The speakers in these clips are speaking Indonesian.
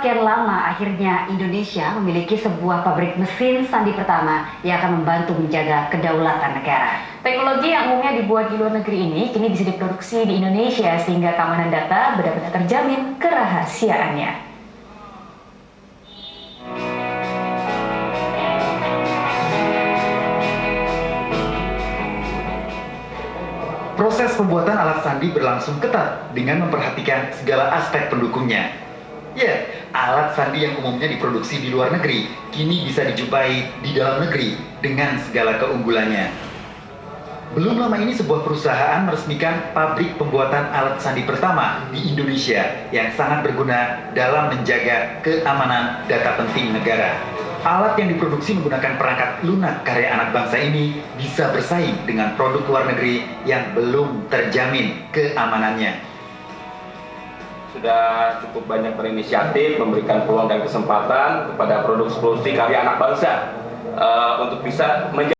sekian lama, akhirnya Indonesia memiliki sebuah pabrik mesin Sandi Pertama yang akan membantu menjaga kedaulatan negara. Teknologi yang umumnya dibuat di luar negeri ini kini bisa diproduksi di Indonesia sehingga keamanan data benar-benar terjamin kerahasiaannya. Proses pembuatan alat sandi berlangsung ketat dengan memperhatikan segala aspek pendukungnya. Ya, alat sandi yang umumnya diproduksi di luar negeri kini bisa dijumpai di dalam negeri dengan segala keunggulannya. Belum lama ini sebuah perusahaan meresmikan pabrik pembuatan alat sandi pertama di Indonesia yang sangat berguna dalam menjaga keamanan data penting negara. Alat yang diproduksi menggunakan perangkat lunak karya anak bangsa ini bisa bersaing dengan produk luar negeri yang belum terjamin keamanannya. Sudah cukup banyak berinisiatif memberikan peluang dan kesempatan kepada produksi karya anak bangsa untuk bisa menjadi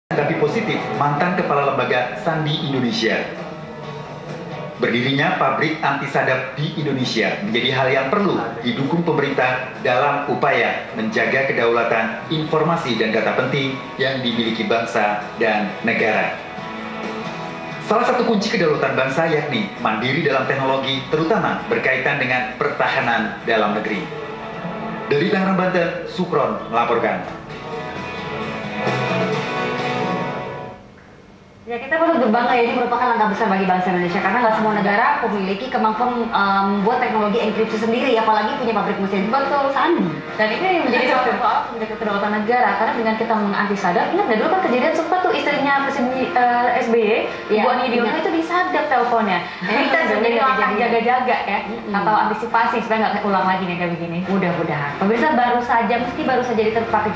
Tanggapi positif mantan Kepala Lembaga Sandi Indonesia. Berdirinya pabrik anti sadap di Indonesia menjadi hal yang perlu didukung pemerintah dalam upaya menjaga kedaulatan informasi dan data penting yang dimiliki bangsa dan negara. Salah satu kunci kedaulatan bangsa yakni mandiri dalam teknologi, terutama berkaitan dengan pertahanan dalam negeri. Dari Tangerang, Banten, Sukron melaporkan. Ya, kita perlu berbangga ya, ini merupakan langkah besar bagi bangsa Indonesia karena nggak semua negara memiliki kemampuan membuat teknologi enkripsi sendiri, apalagi punya pabrik mesin betul Sandi. Dan ini menjadi salah satu alat menjaga kedaulatan negara karena dengan kita menganti sadap, ingat nggak dulu kan kejadian sempat tuh istrinya Presiden SBY, Ibu Ani Yudhoyono itu disadap teleponnya. Nah, ini kita menjadi langkah jaga-jaga ya, atau antisipasi supaya nggak ulang lagi nih kayak begini. Mudah-mudahan. Pemirsa, meski baru saja diterpa